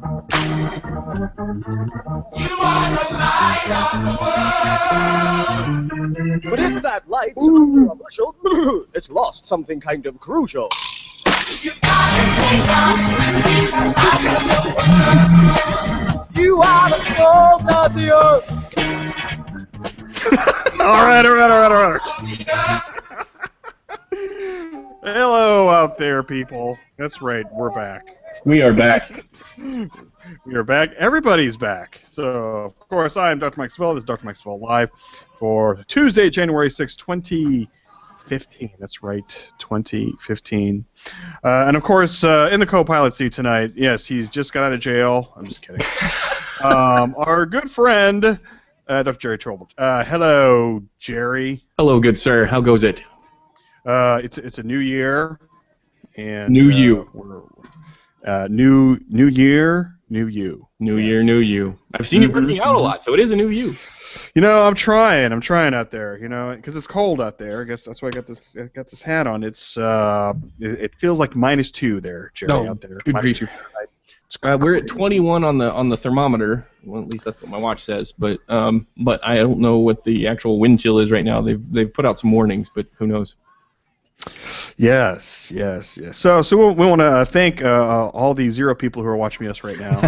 are the light of the world. But if that light's under a bushel, it's lost something kind of crucial. You gotta stay young to keep the light of the world. You are the salt of the earth. All right. Of the earth. Hello out there, people. That's right, we're back. We are back. We are back. Everybody's back. So, of course, I am DrMikeSevilla. This is DrMikeSevilla Live for Tuesday, January 6, 2015. That's right, 2015. And, of course, in the co-pilot seat tonight, yes, he's just got out of jail. I'm just kidding. Our good friend, Dr. Gerry Tolbert. Hello, Jerry. Hello, good sir. How goes it? It's a new year. And, New you. New year, new you. New year, new you. I've seen you working out a lot, so it is a new you. You know, I'm trying out there. You know, because it's cold out there. I guess that's why I got this hat on. It's it feels like -2 there, Jerry, out there. Good grief. -2 Fahrenheit. We're at 21 on the thermometer. Well, at least that's what my watch says. But I don't know what the actual wind chill is right now. They've put out some warnings, but who knows? Yes. So we want to thank all the 0 people who are watching us right now.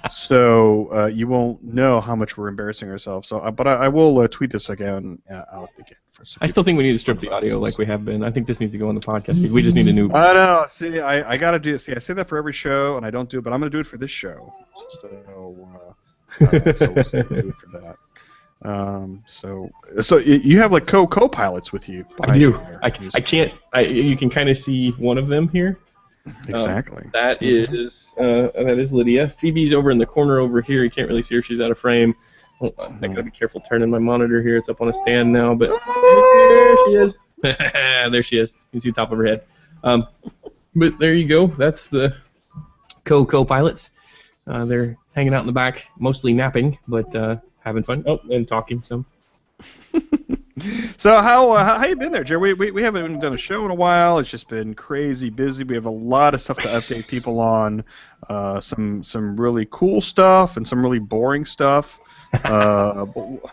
So you won't know how much we're embarrassing ourselves. So, but I will tweet this again out again. I still think we need to strip the audio like we have been. I think this needs to go on the podcast. We just need a new. I know. See, I got to do it. See, I say that for every show, and I don't do it, but I'm going to do it for this show. So we'll do it for that. So you have like co-pilots with you. I do. I can't. You can kind of see one of them here. Exactly. That is Lydia. Phoebe's over in the corner over here. You can't really see her. She's out of frame. Oh, I gotta be careful turning my monitor here. It's up on a stand now, but there she is. There she is. You can see the top of her head. But there you go. That's the co-pilots. They're hanging out in the back, mostly napping, but having fun. Oh, and talking some. So how you been there, Jerry? We haven't done a show in a while. It's just been crazy busy. We have a lot of stuff to update people on. Some really cool stuff and some really boring stuff. Why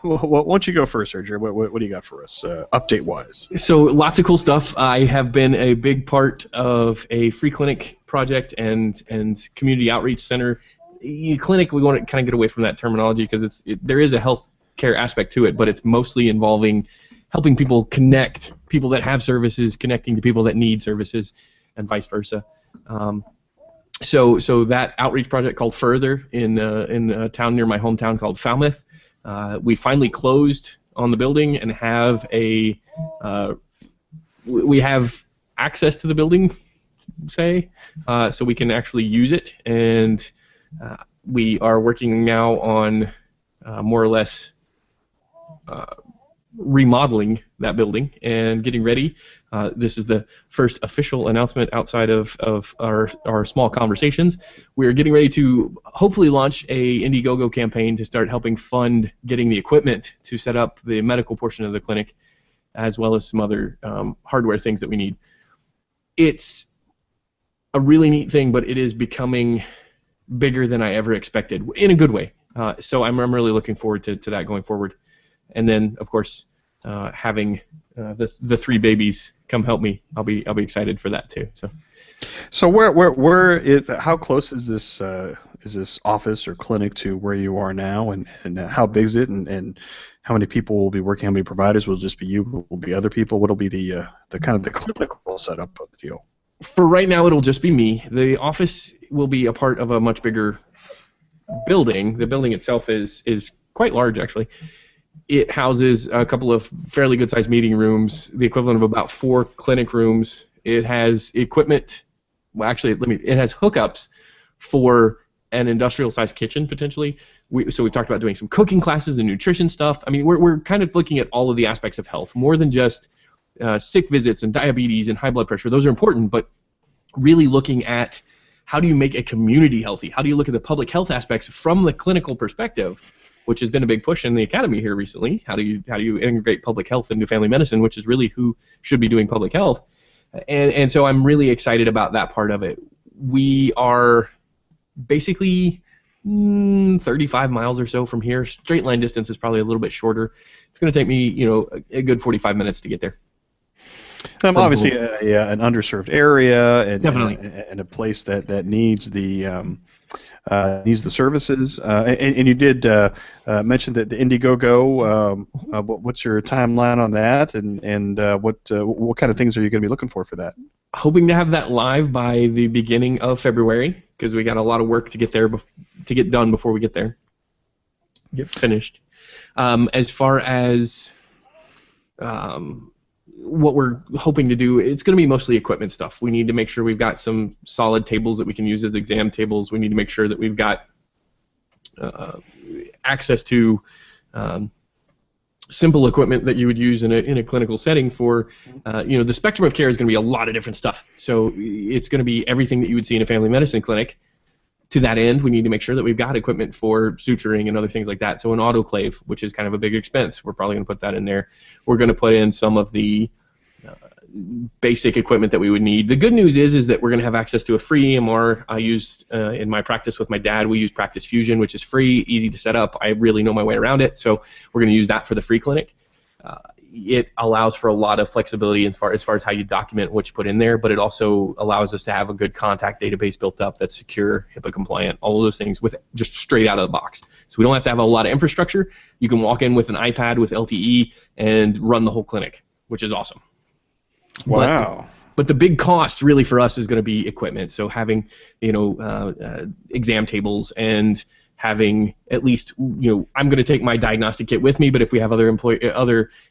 don't you go first, sir, Jerry? What do you got for us, update-wise? So lots of cool stuff. I have been a big part of a free clinic project and community outreach center. Clinic, we want to kind of get away from that terminology because there is a health care aspect to it, but it's mostly involving helping people connect, people that have services connecting to people that need services, and vice versa. So that outreach project called Further in a town near my hometown called Falmouth, we finally closed on the building and have we have access to the building, so we can actually use it, and we are working now on more or less remodeling that building and getting ready. This is the first official announcement outside of our small conversations. We're getting ready to hopefully launch a Indiegogo campaign to start helping fund getting the equipment to set up the medical portion of the clinic, as well as some other hardware things that we need. It's a really neat thing, but it is becoming bigger than I ever expected, in a good way. So I'm really looking forward to that going forward. And then, of course, having the 3 babies come help me, I'll be excited for that too. So where is, how close is this office or clinic to where you are now, and how big is it, and how many people will be working, how many providers? Will it just be you? Will be other people? What will be the kind of the clinical setup of the deal? For right now, it'll just be me. The office will be a part of a much bigger building. The building itself is quite large, actually. It houses a couple of fairly good-sized meeting rooms, the equivalent of about 4 clinic rooms. It has equipment. Well, actually, it has hookups for an industrial-sized kitchen, potentially. So we talked about doing some cooking classes and nutrition stuff. I mean, we're kind of looking at all of the aspects of health, more than just sick visits and diabetes and high blood pressure. Those are important, but really looking at how do you make a community healthy? How do you look at the public health aspects from the clinical perspective, which has been a big push in the academy here recently? How do you integrate public health into family medicine, which is really who should be doing public health? And so I'm really excited about that part of it. We are basically 35 miles or so from here. Straight line distance is probably a little bit shorter. It's going to take me, a good 45 minutes to get there. Obviously, an underserved area Definitely. and a place that needs the services. And you did mention that the Indiegogo. What's your timeline on that, and what kind of things are you going to be looking for that? Hoping to have that live by the beginning of February, because we got a lot of work to get there to get done before we get there, get finished. As far as what we're hoping to do, it's going to be mostly equipment stuff. We need to make sure we've got some solid tables that we can use as exam tables. We need to make sure that we've got access to simple equipment that you would use in a clinical setting for, the spectrum of care is going to be a lot of different stuff. So it's going to be everything that you would see in a family medicine clinic. To that end, we need to make sure that we've got equipment for suturing and other things like that. So an autoclave, which is kind of a big expense, we're probably going to put that in there. We're going to put in some of the basic equipment that we would need. The good news is that we're going to have access to a free EMR. I used in my practice with my dad, we use Practice Fusion, which is free, easy to set up. I really know my way around it, so we're going to use that for the free clinic. It allows for a lot of flexibility as far as how you document what you put in there, but it also allows us to have a good contact database built up that's secure, HIPAA compliant, all of those things with just straight out of the box. So we don't have to have a lot of infrastructure. You can walk in with an iPad with LTE and run the whole clinic, which is awesome. Wow. But the big cost really for us is going to be equipment. So having exam tables and having at least, I'm going to take my diagnostic kit with me, but if we have other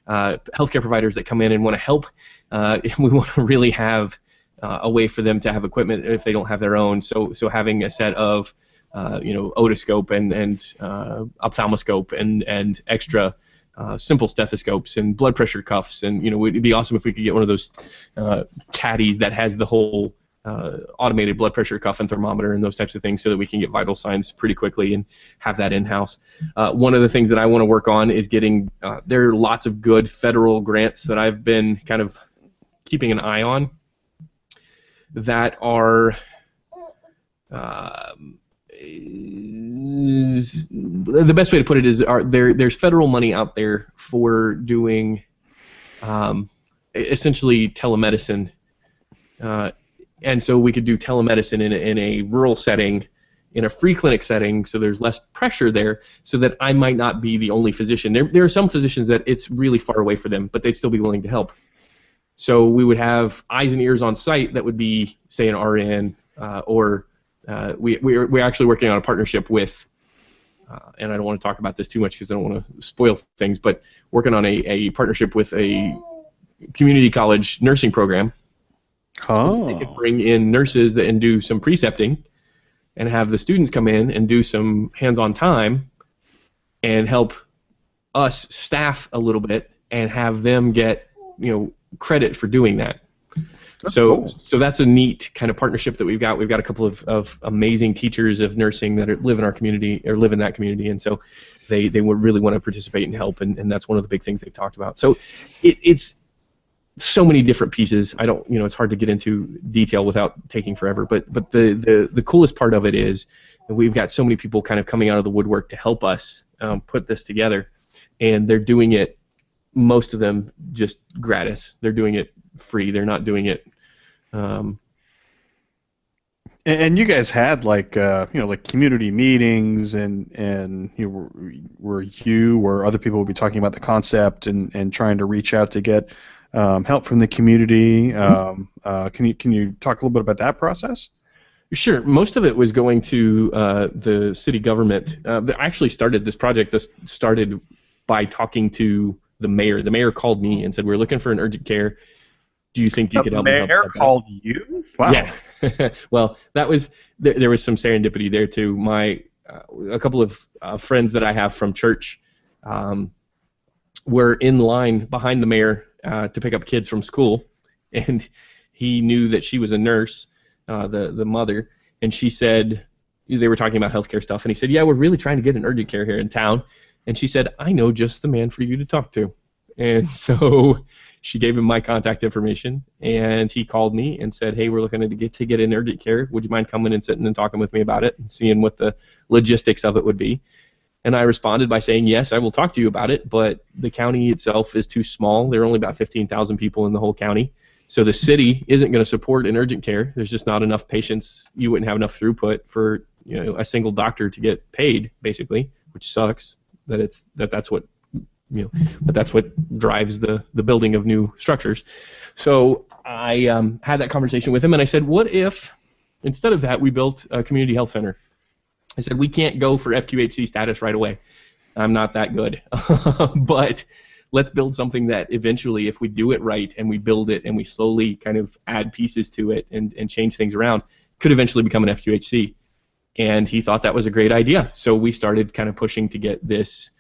healthcare providers that come in and want to help, we want to really have a way for them to have equipment if they don't have their own. So having a set of otoscope and ophthalmoscope and extra simple stethoscopes and blood pressure cuffs, and it'd be awesome if we could get one of those caddies that has the whole automated blood pressure cuff and thermometer and those types of things, so that we can get vital signs pretty quickly and have that in-house. One of the things that I want to work on is getting, there are lots of good federal grants that I've been kind of keeping an eye on that are the best way to put it is there's federal money out there for doing essentially telemedicine. And so we could do telemedicine in a rural setting, in a free clinic setting, so there's less pressure there, so that I might not be the only physician. There are some physicians that it's really far away for them, but they'd still be willing to help. So we would have eyes and ears on site that would be, say, an RN, or we're actually working on a partnership with, and I don't want to talk about this too much because I don't want to spoil things, but working on a partnership with a community college nursing program. So they could bring in nurses and do some precepting and have the students come in and do some hands-on time and help us staff a little bit and have them get credit for doing that. That's cool. So that's a neat kind of partnership that we've got. We've got a couple of amazing teachers of nursing that live in our community, or live in that community, and so they would really want to participate and help, and that's one of the big things they've talked about. So it's so many different pieces. I don't, it's hard to get into detail without taking forever. But the coolest part of it is that we've got so many people kind of coming out of the woodwork to help us put this together, and they're doing it. Most of them just gratis. They're doing it free. They're not doing it. And you guys had like community meetings and where other people would be talking about the concept and trying to reach out to get help from the community. Can you talk a little bit about that process? Sure. Most of it was going to the city government. I actually started this project. This started by talking to the mayor. The mayor called me and said, "We're looking for an urgent care. Do you think you could help me?" The mayor called you? Wow. Yeah. Well, that was there was some serendipity there too. A couple of friends that I have from church were in line behind the mayor to pick up kids from school, and he knew that she was a nurse, the mother, and she said, they were talking about healthcare stuff, and he said, "Yeah, we're really trying to get an urgent care here in town," and she said, "I know just the man for you to talk to," and so She gave him my contact information, and he called me and said, hey, we're looking to get in urgent care. Would you mind coming and sitting and talking with me about it and seeing what the logistics of it would be? And I responded by saying, yes, I will talk to you about it, but the county itself is too small. There are only about 15,000 people in the whole county. So the city isn't going to support an urgent care. There's just not enough patients. You wouldn't have enough throughput for a single doctor to get paid, basically, which sucks. That's what but that's what drives the building of new structures. So I had that conversation with him, and I said, what if instead of that we built a community health center? I said, we can't go for FQHC status right away. I'm not that good. But let's build something that eventually, if we do it right and we build it and we slowly kind of add pieces to it and change things around, could eventually become an FQHC. And he thought that was a great idea. So we started kind of pushing to get this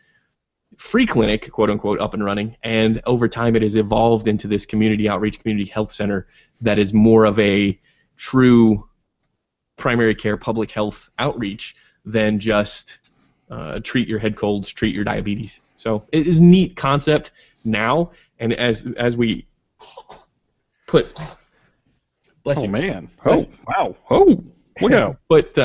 free clinic, quote unquote, up and running. And over time, it has evolved into this community outreach, community health center that is more of a true primary care public health outreach than just treat your head colds, treat your diabetes. So it is a neat concept now, and as we put oh man, oh wow, oh look out. But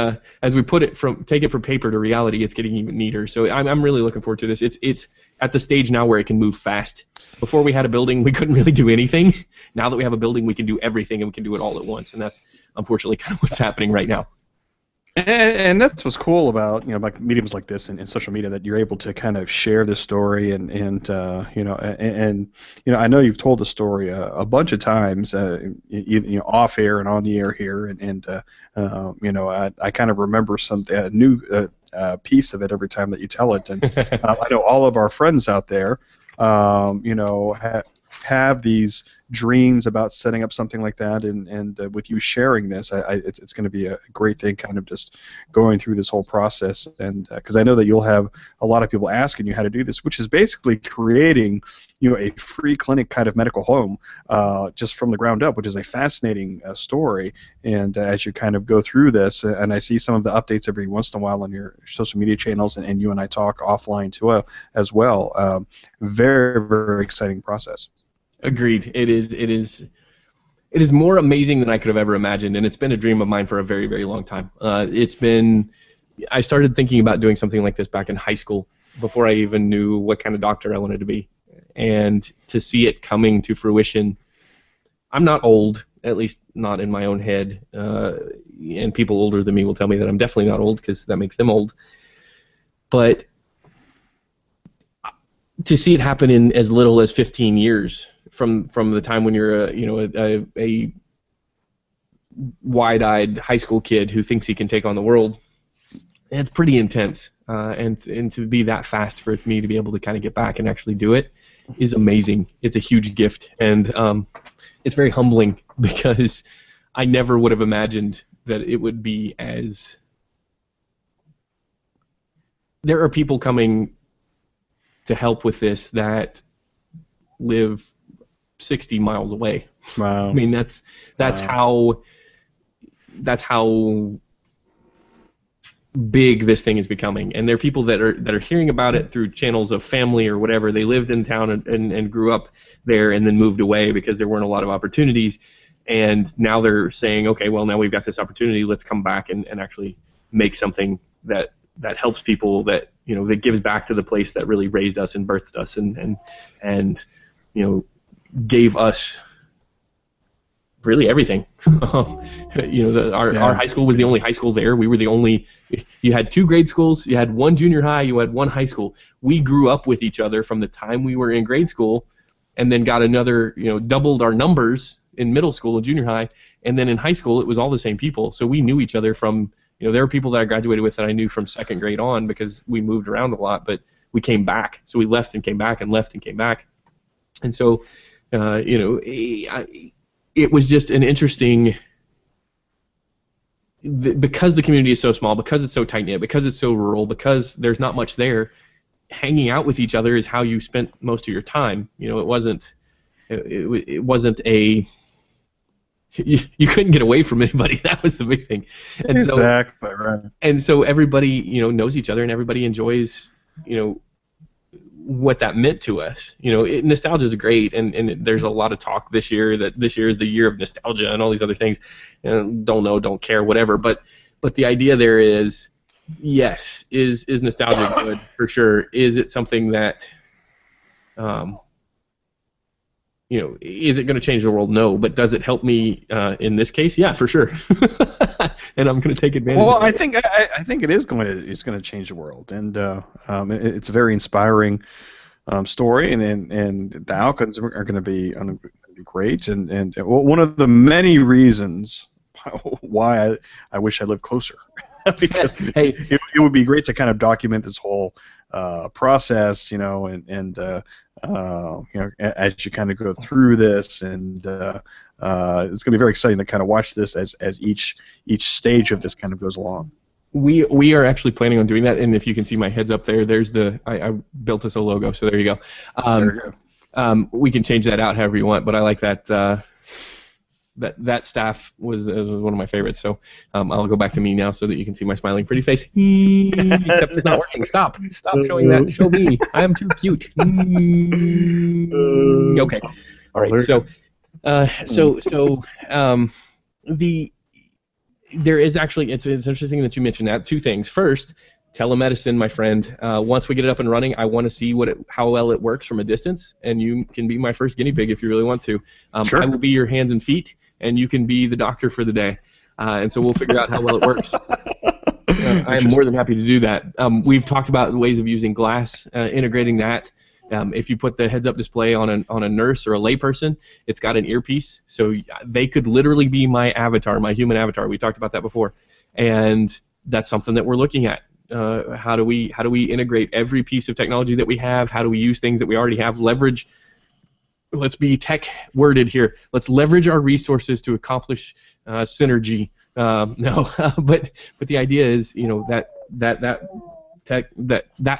as we take it from paper to reality, it's getting even neater. So I'm really looking forward to this. It's at the stage now where it can move fast. Before we had a building, we couldn't really do anything. Now that we have a building, we can do everything, and we can do it all at once. And that's unfortunately kind of what's happening right now. And that's what's cool about like mediums like this and social media, that you're able to kind of share this story and I know you've told the story a bunch of times, off air and on the air here, I kind of remember some new piece of it every time that you tell it, and I know all of our friends out there, have these dreams about setting up something like that, and with you sharing this, it's going to be a great thing, kind of just going through this whole process, and because I know that you'll have a lot of people asking you how to do this, which is basically creating a free clinic kind of medical home just from the ground up, which is a fascinating story. And as you kind of go through this, and I see some of the updates every once in a while on your social media channels, and you and I talk offline too as well. Very, very exciting process. Agreed. It is more amazing than I could have ever imagined, and it's been a dream of mine for a very, very long time. I started thinking about doing something like this back in high school, before I even knew what kind of doctor I wanted to be. And to see it coming to fruition, I'm not old, at least not in my own head, and people older than me will tell me that I'm definitely not old, because that makes them old. But to see it happen in as little as 15 years from the time when you're a wide-eyed high school kid who thinks he can take on the world, it's pretty intense. And to be that fast for me to be able to kind of get back and actually do it is amazing. It's a huge gift, and it's very humbling, because I never would have imagined that it would be as... There are people coming to help with this that live 60 miles away. Wow. I mean, that's Wow. how big this thing is becoming. And there are people that are hearing about it through channels of family or whatever. They lived in town and grew up there and then moved away because there weren't a lot of opportunities. And now they're saying, okay, well, now we've got this opportunity. Let's come back and actually make something that helps people, that that gives back to the place that really raised us and birthed us and gave us really everything. Our high school was the only high school there. We were the only. You had 2 grade schools. You had 1 junior high. You had 1 high school. We grew up with each other from the time we were in grade school, and then got another. Doubled our numbers in middle school and junior high, and then in high school it was all the same people. So we knew each other from. There were people that I graduated with that I knew from 2nd grade on, because we moved around a lot, but we came back. So we left and came back and left and came back. And so, it was just an interesting, because the community is so small, because it's so tight-knit, because it's so rural, because there's not much there, hanging out with each other is how you spent most of your time. It wasn't a... You couldn't get away from anybody. That was the big thing. And exactly, right. And so everybody, knows each other, and everybody enjoys, what that meant to us. Nostalgia is great, and there's a lot of talk this year that this year is the year of nostalgia and all these other things. Don't know, don't care, whatever. But the idea there is, yes, is nostalgia good? For sure. Is it something that, is it going to change the world? No. But does it help me in this case? Yeah, for sure. And I'm going to take advantage. Well, of it. I think it is going to change the world, and it's a very inspiring story, and the outcomes are going to be great, and one of the many reasons why I wish I lived closer. Because hey, it would be great to kind of document this whole process, and as you kind of go through this, and it's going to be very exciting to kind of watch this as each stage of this kind of goes along. We are actually planning on doing that, and if you can see my heads up there, there's I built us a logo, so there you go. There you go. We can change that out however you want, but I like that. That staff was one of my favorites, so I'll go back to me now so that you can see my smiling pretty face. Except it's not working. Stop showing that. Show me. I am too cute. Okay. All right. There is actually, it's interesting that you mentioned that. Two things. First, telemedicine, my friend. Once we get it up and running, I want to see how well it works from a distance, and you can be my first guinea pig if you really want to. Sure. I will be your hands and feet, and you can be the doctor for the day. And so we'll figure out how well it works. I am more than happy to do that. We've talked about ways of using glass, integrating that. If you put the heads-up display on a nurse or a layperson, it's got an earpiece, so they could literally be my avatar, my human avatar. We talked about that before, and that's something that we're looking at. How do we integrate every piece of technology that we have? How do we use things that we already have? Leverage. Let's be tech worded here. Let's leverage our resources to accomplish synergy. But the idea is, that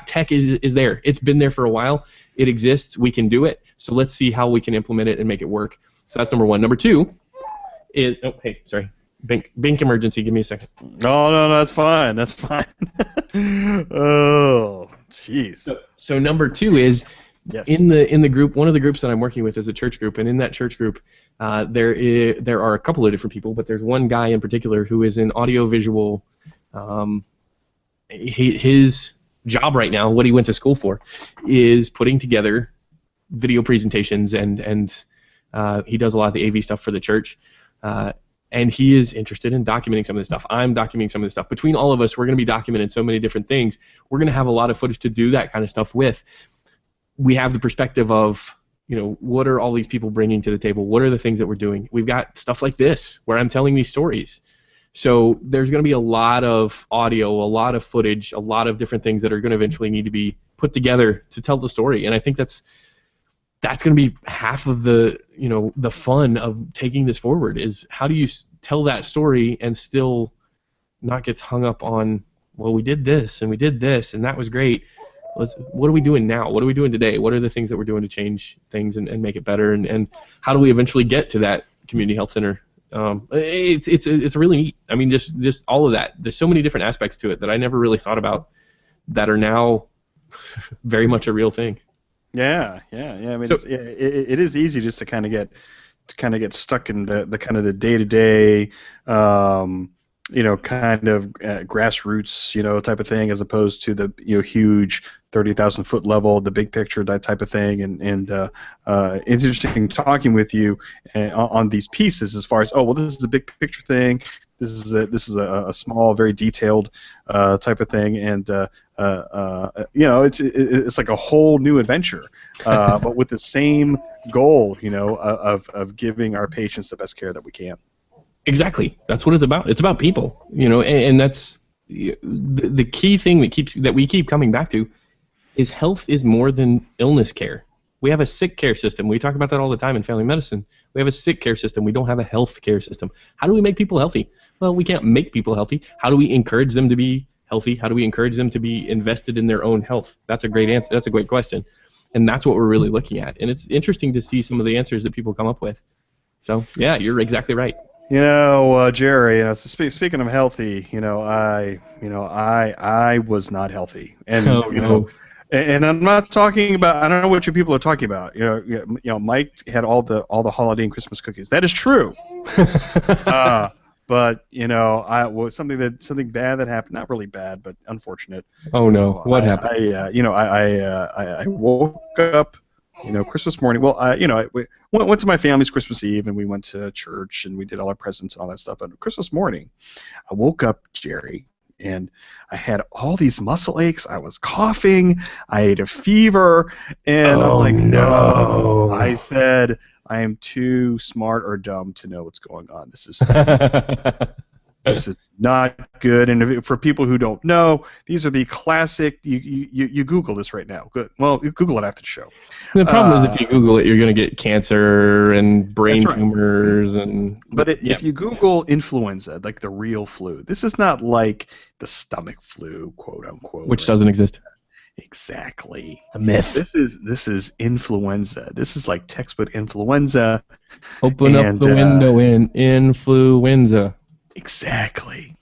tech is there. It's been there for a while. It exists. We can do it. So let's see how we can implement it and make it work. So that's number one. Number two is Bink emergency. Give me a second. No, that's fine. That's fine. Oh, jeez. So number two is, yes. In the group, one of the groups that I'm working with is a church group, and in that church group, there are a couple of different people, but there's one guy in particular who is in audiovisual. His job right now, what he went to school for, is putting together video presentations, and he does a lot of the AV stuff for the church. And he is interested in documenting some of this stuff. I'm documenting some of this stuff. Between all of us, we're going to be documenting so many different things. We're going to have a lot of footage to do that kind of stuff with. We have the perspective of, what are all these people bringing to the table? What are the things that we're doing? We've got stuff like this, where I'm telling these stories. So there's going to be a lot of audio, a lot of footage, a lot of different things that are going to eventually need to be put together to tell the story. And I think that's going to be half of the fun of taking this forward, is how do you tell that story and still not get hung up on, well, we did this and we did this and that was great. What are we doing now? What are we doing today? What are the things that we're doing to change things and make it better? And how do we eventually get to that community health center? It's really neat. I mean, just all of that. There's so many different aspects to it that I never really thought about that are now very much a real thing. Yeah. I mean, it is easy just to kind of get stuck in the kind of the day-to-day, kind of grassroots, type of thing, as opposed to the huge 30,000-foot level, the big picture, that type of thing. And it's interesting talking with you on these pieces as far as, this is a big picture thing. This is a small, very detailed type of thing, and it's like a whole new adventure, but with the same goal, of giving our patients the best care that we can. Exactly. That's what it's about. It's about people, and that's the key thing that we keep coming back to is health is more than illness care. We have a sick care system. We talk about that all the time in family medicine. We have a sick care system. We don't have a health care system. How do we make people healthy? Well, we can't make people healthy. How do we encourage them to be healthy? How do we encourage them to be invested in their own health? That's a great answer. That's a great question. And that's what we're really looking at. And it's interesting to see some of the answers that people come up with. So, yeah, you're exactly right. Gerry, speaking of healthy, I was not healthy, and And I'm not talking about. I don't know what you people are talking about. Mike had all the holiday and Christmas cookies. That is true. But something bad that happened. Not really bad, but unfortunate. Oh no! What happened? I woke up. Christmas morning. Well, we went to my family's Christmas Eve, and we went to church, and we did all our presents and all that stuff. But Christmas morning, I woke up, Jerry, and I had all these muscle aches. I was coughing. I had a fever, and I'm like, no! I said, I am too smart or dumb to know what's going on. This is this is not good. And for people who don't know, these are the classic. You Google this right now. Good. Well, you Google it after the show. The problem is if you Google it, you're going to get cancer and brain That's right. tumors and. But if you Google influenza, like the real flu, this is not like the stomach flu, quote unquote, which doesn't exist. Exactly. It's a myth. This is influenza. This is like textbook influenza. Open up the window in influenza. Exactly.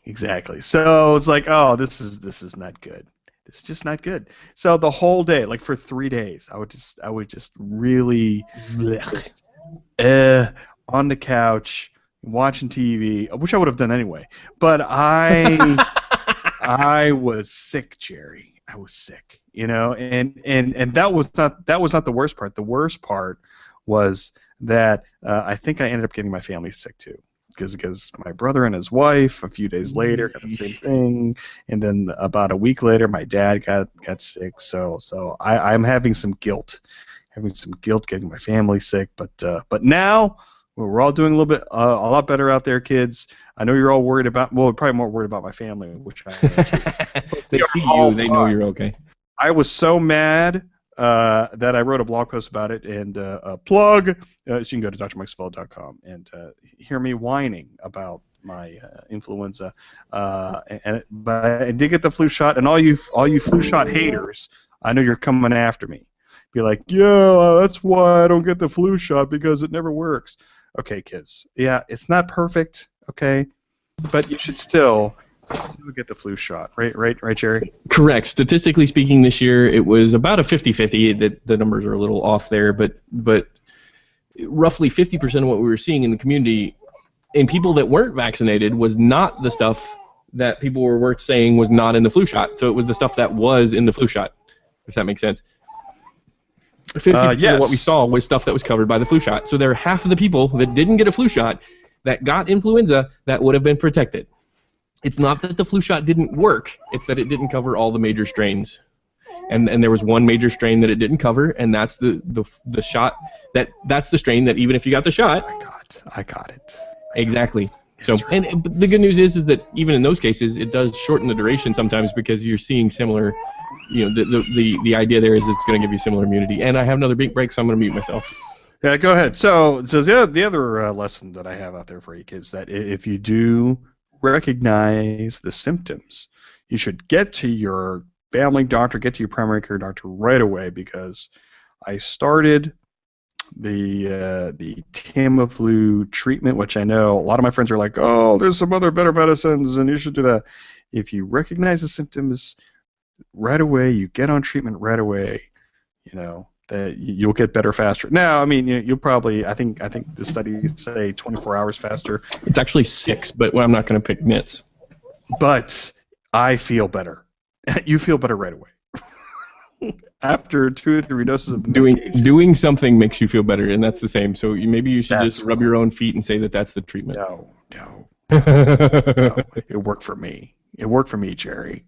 So it's like, oh, this is not good. This is just not good. So the whole day, like for 3 days, I would just really just, on the couch watching TV, which I would have done anyway. But I was sick, Jerry. I was sick, and that was not the worst part. The worst part was that I think I ended up getting my family sick too, because my brother and his wife a few days later got the same thing, and then about a week later my dad got sick. So I'm having some guilt, getting my family sick. But now we're all doing a lot better out there, kids. I know you're all worried about. Well, probably more worried about my family, which I am too. They see you, they know you're okay. I was so mad that I wrote a blog post about it, and a plug. So you can go to DrMikeSevilla.com and hear me whining about my influenza. But I did get the flu shot, and all you flu shot haters, I know you're coming after me. Be like, yeah, that's why I don't get the flu shot, because it never works. Okay, kids. Yeah, it's not perfect. Okay, but you should still get the flu shot, right, Jerry? Correct. Statistically speaking, this year it was about a 50-50. That the numbers are a little off there, but roughly 50% of what we were seeing in the community in people that weren't vaccinated was not the stuff that people were saying was not in the flu shot. So it was the stuff that was in the flu shot, if that makes sense. 50% of what we saw was stuff that was covered by the flu shot. So there are half of the people that didn't get a flu shot that got influenza that would have been protected. It's not that the flu shot didn't work, it's that it didn't cover all the major strains. And there was one major strain that it didn't cover, and that's the shot that's the strain that even if you got the shot, I got it. Exactly. So and the good news is that even in those cases it does shorten the duration sometimes, because you're seeing similar, the idea there is it's going to give you similar immunity. And I have another big break, so I'm going to mute myself. Yeah, go ahead. So the other lesson that I have out there for you kids, that if you do recognize the symptoms, you should get to your family doctor, get to your primary care doctor right away, because I started the Tamiflu treatment, which I know a lot of my friends are like, oh, there's some other better medicines and you should do that. If you recognize the symptoms right away, you get on treatment right away, that you'll get better faster. Now, I mean, you'll probably, I think the studies say 24 hours faster. It's actually 6, but I'm not going to pick nits. But I feel better. You feel better right away. After 2 or 3 doses of doing something makes you feel better, and that's the same. So maybe you should just rub your own feet and say that that's the treatment. No. It worked for me. It worked for me, Jerry.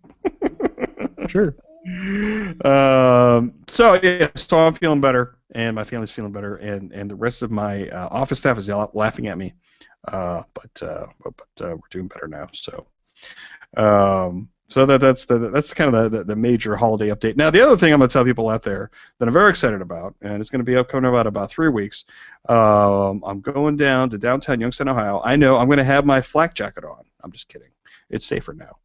Sure. So I'm feeling better, and my family's feeling better, and the rest of my office staff is laughing at me, but we're doing better now. So that's kind of the major holiday update. Now, the other thing I'm going to tell people out there that I'm very excited about, and it's going to be upcoming about 3 weeks. I'm going down to downtown Youngstown, Ohio. I know I'm going to have my flak jacket on. I'm just kidding. It's safer now.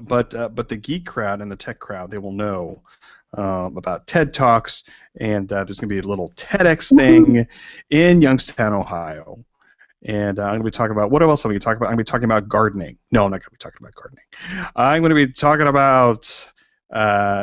But the geek crowd and the tech crowd, they will know about TED Talks, and there's going to be a little TEDx thing in Youngstown, Ohio. And I'm going to be talking about, what else am I going to talk about? I'm going to be talking about gardening. No, I'm not going to be talking about gardening. I'm going to be talking about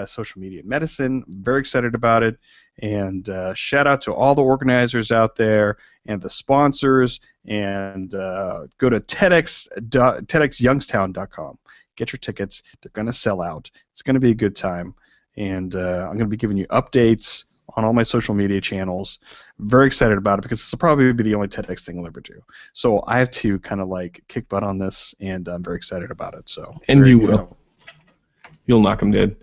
social media medicine. Very excited about it. And shout out to all the organizers out there and the sponsors. And go to TEDxYoungstown.com. Get your tickets. They're going to sell out. It's going to be a good time. And I'm going to be giving you updates on all my social media channels. Very excited about it because this will probably be the only TEDx thing I'll ever do. So I have to kind of like kick butt on this, and I'm very excited about it. So and you will. You'll knock them dead.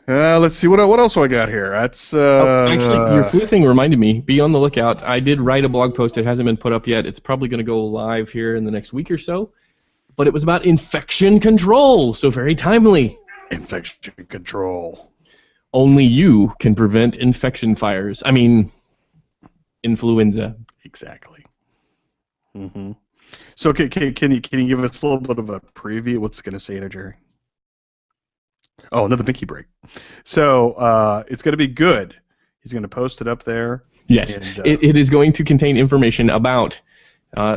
Let's see what else do I got here. That's actually, your flu thing reminded me. Be on the lookout. I did write a blog post. It hasn't been put up yet. It's probably going to go live here in the next week or so. But it was about infection control, so very timely. Infection control. Only you can prevent infection fires. I mean, influenza. Exactly. Mm-hmm. So can you give us a little bit of a preview? What's it going to say there, Jerry? Oh, another Mickey break. So it's going to be good. He's going to post it up there. Yes, and, it is going to contain information about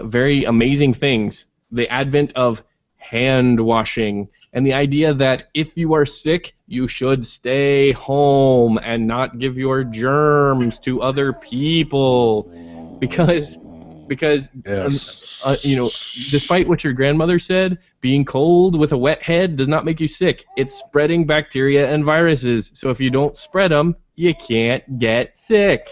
very amazing things. The advent of hand washing and the idea that if you are sick, you should stay home and not give your germs to other people, because yes. Despite what your grandmother said, being cold with a wet head does not make you sick. It's spreading bacteria and viruses. So if you don't spread them, you can't get sick.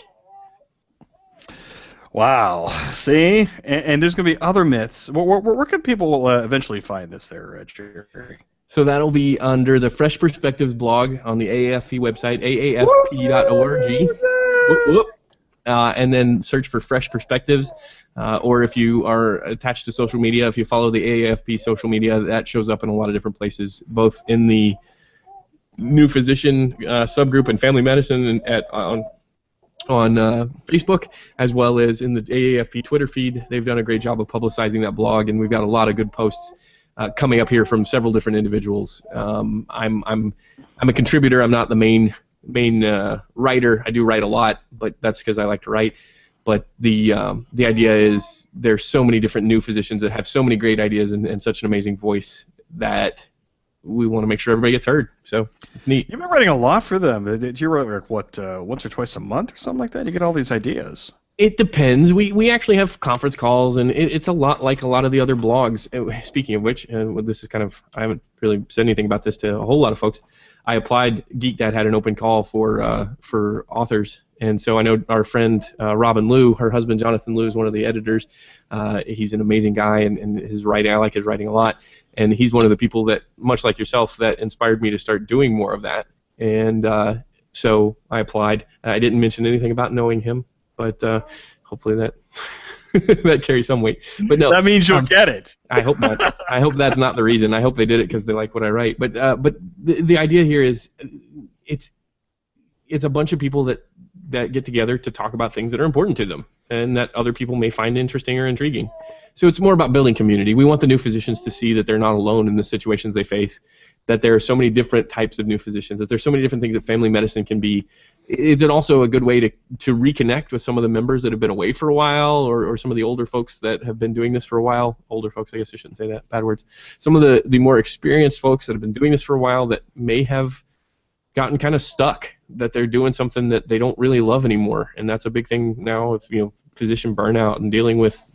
Wow. See? And there's going to be other myths. Where can people eventually find this there, Jerry? So that'll be under the Fresh Perspectives blog on the AAFP website, aafp.org. And then search for Fresh Perspectives. Or if you are attached to social media, if you follow the AAFP social media, that shows up in a lot of different places, both in the New Physician subgroup and Family Medicine and on Facebook, as well as in the AAFP Twitter feed. They've done a great job of publicizing that blog, and we've got a lot of good posts coming up here from several different individuals. I'm a contributor. I'm not the main writer. I do write a lot, but that's because I like to write. But the idea is there's so many different new physicians that have so many great ideas and such an amazing voice that we want to make sure everybody gets heard. So it's neat. You've been writing a lot for them. Did you write like once or twice a month or something like that? You get all these ideas. It depends. We actually have conference calls, and it's a lot like a lot of the other blogs. Speaking of which, this is kind of, I haven't really said anything about this to a whole lot of folks. I applied. Geek Dad had an open call for authors, and so I know our friend Robin Liu, her husband Jonathan Liu is one of the editors. He's an amazing guy, and his writing, I like his writing a lot. And he's one of the people that, much like yourself, that inspired me to start doing more of that. And so I applied. I didn't mention anything about knowing him, but hopefully that that carries some weight. But no, that means you'll get it. I hope not. I hope that's not the reason. I hope they did it because they like what I write. But the idea here is it's a bunch of people that get together to talk about things that are important to them and that other people may find interesting or intriguing. So it's more about building community. We want the new physicians to see that they're not alone in the situations they face, that there are so many different types of new physicians, that there's so many different things that family medicine can be. It's also a good way to reconnect with some of the members that have been away for a while, or some of the older folks that have been doing this for a while. Older folks, I guess I shouldn't say that, bad words. Some of the more experienced folks that have been doing this for a while that may have gotten kind of stuck, that they're doing something that they don't really love anymore. And that's a big thing now with physician burnout and dealing with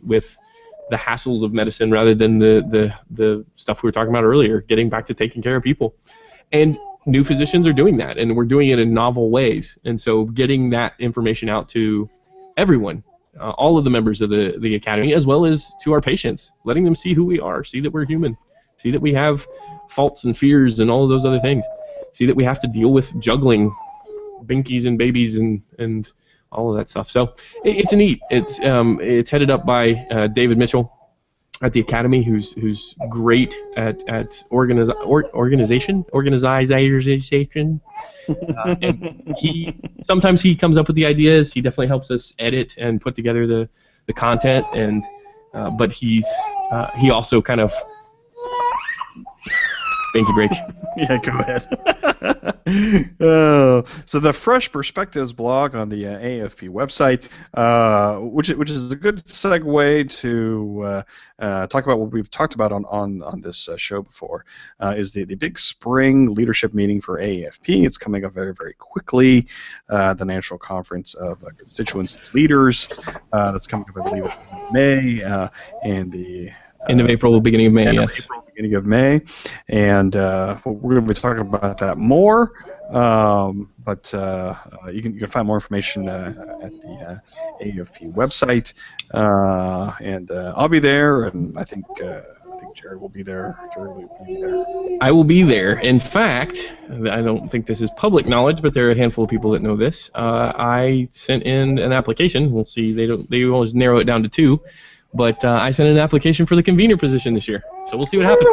the hassles of medicine rather than the stuff we were talking about earlier, getting back to taking care of people. And new physicians are doing that, and we're doing it in novel ways. And so getting that information out to everyone, all of the members of the academy, as well as to our patients, letting them see who we are, see that we're human, see that we have faults and fears and all of those other things, see that we have to deal with juggling binkies and babies and all of that stuff. So it's neat. It's headed up by David Mitchell at the Academy, who's great at organization. And sometimes he comes up with the ideas. He definitely helps us edit and put together the content. And but he also kind of binky break. Yeah, go ahead. So the Fresh Perspectives blog on the AFP website, which is a good segue to talk about what we've talked about on this show before, is the big spring leadership meeting for AFP. It's coming up very, very quickly. The National Conference of Constituents Leaders, that's coming up, I believe, in May, and the End of April, beginning of May, end yes. of April, beginning of May, and we're going to be talking about that more. But you can find more information at the AFP website, and I'll be there, and I think Gerry will be there. Gerry will be there. I will be there. In fact, I don't think this is public knowledge, but there are a handful of people that know this. I sent in an application. We'll see. They always narrow it down to 2. But I sent in an application for the convener position this year, so we'll see what happens.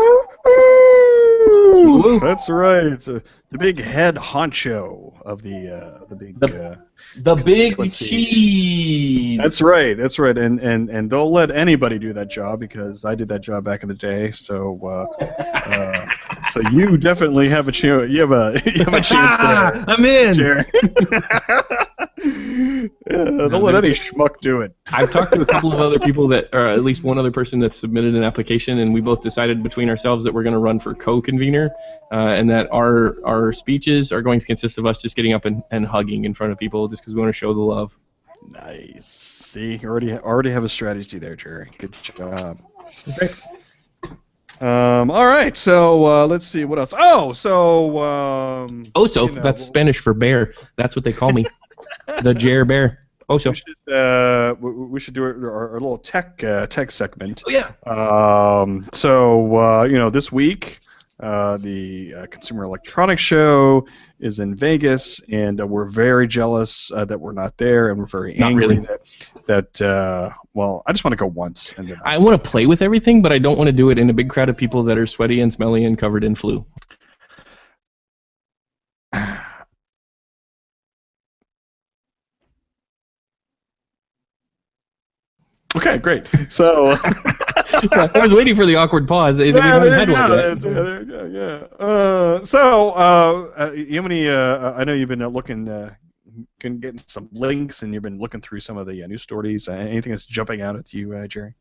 Woo-woo. That's right. The big head honcho of the big The big constituency. cheese. That's right. That's right. And don't let anybody do that job, because I did that job back in the day. So so you definitely have a chance. You have a chance there. I'm in. Gerry. Don't let any schmuck do it. I've talked to a couple of other people or at least one other person that submitted an application, and we both decided between ourselves that we're going to run for co-convener, and that our speeches are going to consist of us just getting up and hugging in front of people, just because we want to show the love. Nice. See, you already have a strategy there, Gerry. Good job. Okay. All right. So let's see what else. Oh, so Oso, you know, that's Spanish for bear. That's what they call me. The Jer Bear. Oso. we should do our little tech segment. Oh yeah. So this week, the Consumer Electronics Show is in Vegas, and we're very jealous that we're not there, and we're very angry really. that well, I just want to go once. And then I want to play with everything, but I don't want to do it in a big crowd of people that are sweaty and smelly and covered in flu. Okay, great. So I was waiting for the awkward pause. We haven't had one yet. there you go. Yeah. So you have any? I know you've been looking, getting some links, and you've been looking through some of the news stories. Anything that's jumping out at you, Gerry?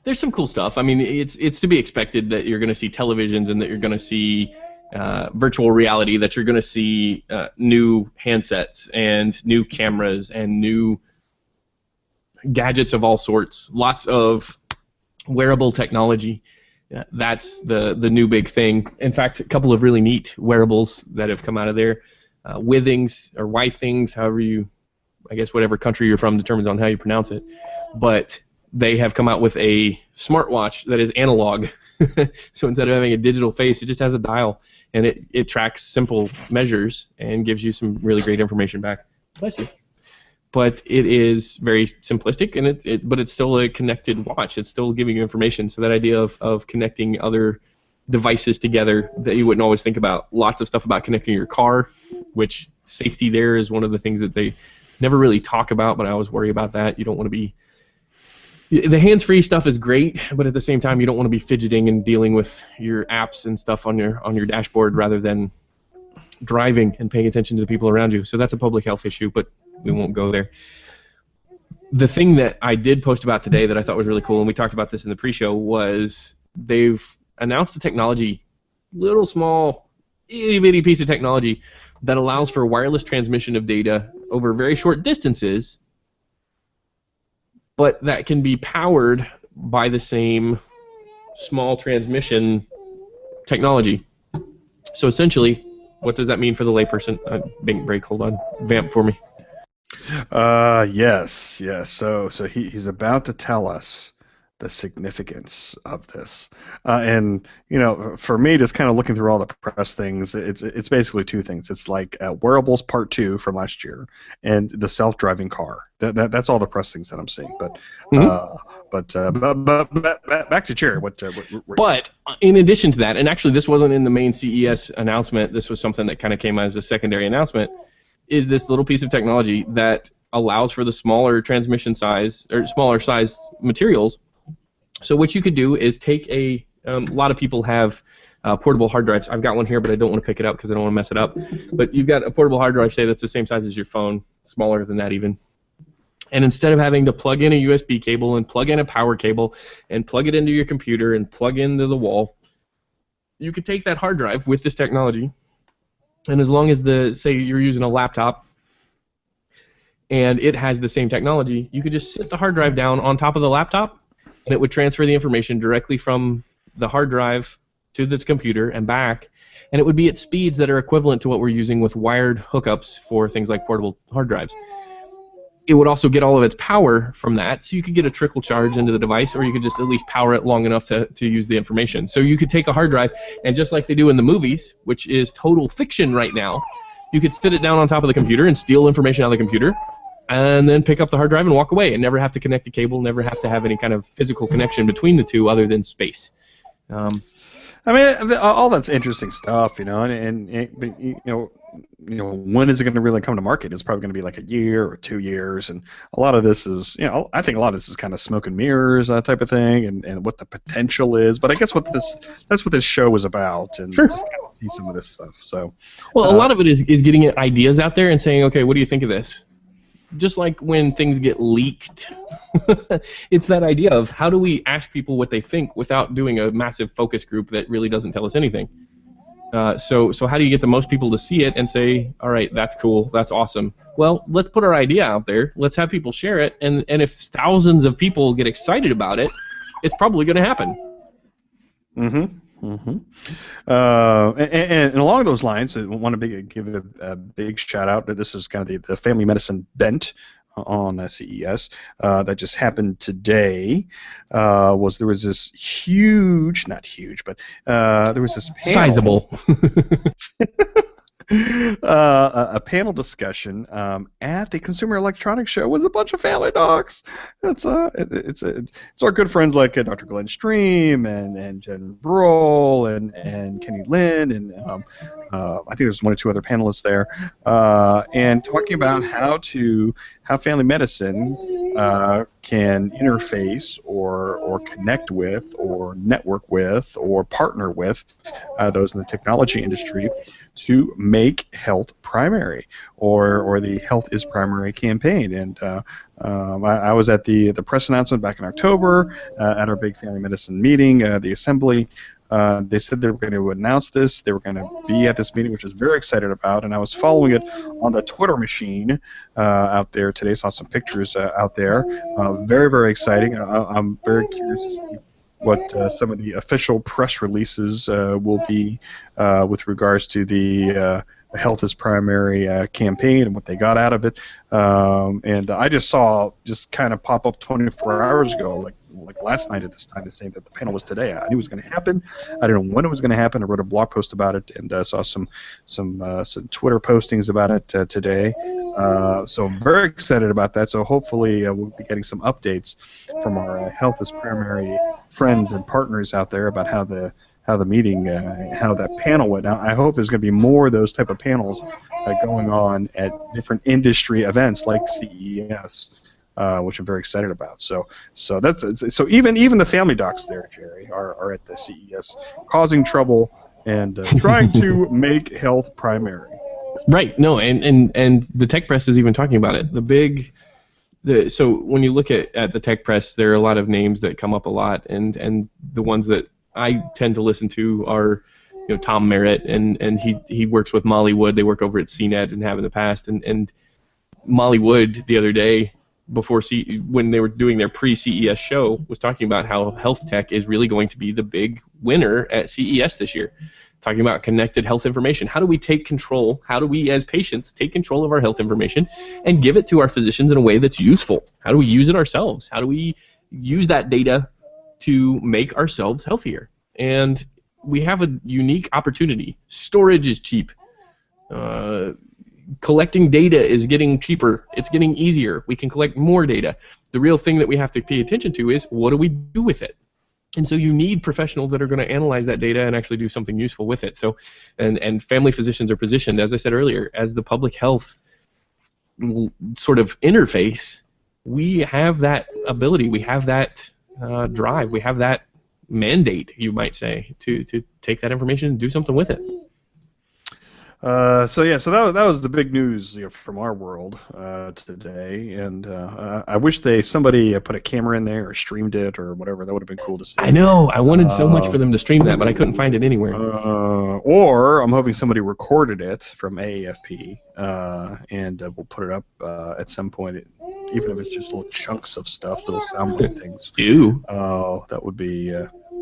There's some cool stuff. I mean, it's to be expected that you're going to see televisions and that you're going to see virtual reality, that you're going to see new handsets and new cameras and new gadgets of all sorts. Lots of wearable technology. That's the new big thing. In fact, a couple of really neat wearables that have come out of there. Withings or Withings, however I guess whatever country you're from determines on how you pronounce it. But they have come out with a smartwatch that is analog. So instead of having a digital face, it just has a dial, and it tracks simple measures and gives you some really great information back. Bless you. But it is very simplistic, and but it's still a connected watch. It's still giving you information. So that idea of connecting other devices together that you wouldn't always think about. Lots of stuff about connecting your car, which safety there is one of the things that they never really talk about, but I always worry about that. You don't want to be... The hands-free stuff is great, but at the same time, you don't want to be fidgeting and dealing with your apps and stuff on your dashboard rather than driving and paying attention to the people around you. So that's a public health issue, but we won't go there. The thing that I did post about today that I thought was really cool, and we talked about this in the pre-show, was they've announced a technology, little small, itty-bitty piece of technology that allows for wireless transmission of data over very short distances, but that can be powered by the same small transmission technology. So essentially, what does that mean for the layperson? Big break, hold on. Vamp for me. Yes. So he's about to tell us the significance of this, and for me, just kind of looking through all the press things, it's basically 2 things. It's like wearables part 2 from last year, and the self-driving car. That's all the press things that I'm seeing. But back to Gerry. What But in addition to that, and actually this wasn't in the main CES announcement. This was something that kind of came as a secondary announcement. Is this little piece of technology that allows for the smaller transmission size or smaller size materials. So what you could do is take a lot of people have portable hard drives. I've got one here, but I don't want to pick it up because I don't want to mess it up. But you've got a portable hard drive, say that's the same size as your phone, smaller than that even. And instead of having to plug in a USB cable and plug in a power cable and plug it into your computer and plug into the wall, you could take that hard drive with this technology, and as long as say you're using a laptop and it has the same technology, you could just sit the hard drive down on top of the laptop, and it would transfer the information directly from the hard drive to the computer and back, and it would be at speeds that are equivalent to what we're using with wired hookups for things like portable hard drives. It would also get all of its power from that, so you could get a trickle charge into the device, or you could just at least power it long enough to use the information. So you could take a hard drive, and just like they do in the movies, which is total fiction right now, you could sit it down on top of the computer and steal information out of the computer, and then pick up the hard drive and walk away, and never have to connect the cable, never have to have any kind of physical connection between the two other than space. I mean, all that's interesting stuff, and when is it going to really come to market? It's probably going to be like a year or 2 years, and a lot of this is, I think a lot of this is kind of smoke and mirrors type of thing, and what the potential is. But I guess that's what this show was about, and Sure. just kind of see some of this stuff. So, Well, a lot of it is getting ideas out there and saying, okay, what do you think of this? Just like when things get leaked, it's that idea of how do we ask people what they think without doing a massive focus group that really doesn't tell us anything. So how do you get the most people to see it and say, all right, that's cool, that's awesome. Well, let's put our idea out there. Let's have people share it, and if thousands of people get excited about it, it's probably going to happen. And along those lines, I want to give a big shout out. This is kind of the family medicine bent on CES that just happened today. There was this huge, not huge, but there was this panel, Sizable. a panel discussion at the Consumer Electronics Show with a bunch of family docs. It's our good friends like Dr. Glenn Stream and Jen Brohl and Kenny Lynn, and I think there's one or two other panelists there, and talking about how family medicine can interface or connect with or network with or partner with those in the technology industry to make health primary, or the Health is Primary campaign. And I was at the press announcement back in October at our big family medicine meeting, the assembly. They said they were going to announce this. They were going to be at this meeting, which I was very excited about, and I was following it on the Twitter machine out there today. Saw some pictures out there. Very, very exciting. I'm very curious to see what some of the official press releases will be with regards to the Health is Primary campaign and what they got out of it. And I just saw kind of pop up 24 hours ago, like last night at this time, saying that the panel was today. I knew it was going to happen. I didn't know when it was going to happen. I wrote a blog post about it and saw some Twitter postings about it today. So I'm very excited about that. So hopefully we'll be getting some updates from our Health is Primary friends and partners out there about how the meeting, how that panel went. Now, I hope there's going to be more of those type of panels going on at different industry events like CES, which I'm very excited about. So even the family docs there, Jerry, are at the CES, causing trouble and trying to make health primary. Right. No, and the tech press is even talking about it. So when you look at the tech press, there are a lot of names that come up a lot, and the ones that I tend to listen to are, Tom Merritt, and he works with Molly Wood. They work over at CNET and have in the past. And Molly Wood the other day, when they were doing their pre-CES show, was talking about how health tech is really going to be the big winner at CES this year. Talking about connected health information. How do we take control? How do we, as patients, take control of our health information and give it to our physicians in a way that's useful? How do we use it ourselves? How do we use that data to make ourselves healthier? And we have a unique opportunity. Storage is cheap. Collecting data is getting cheaper. It's getting easier. We can collect more data. The real thing that we have to pay attention to is, what do we do with it? And so you need professionals that are going to analyze that data and actually do something useful with it. So, and family physicians are positioned, as I said earlier, as the public health sort of interface. We have that ability. We have that drive. We have that mandate, you might say, to take that information and do something with it. So that was the big news from our world today, and I wish somebody put a camera in there or streamed it or whatever. That would have been cool to see. I know. I wanted so much for them to stream that, but I couldn't find it anywhere. Or I'm hoping somebody recorded it from AAFP, and we'll put it up at some point, even if it's just little chunks of stuff, little soundbite things. Ew. Oh, that would be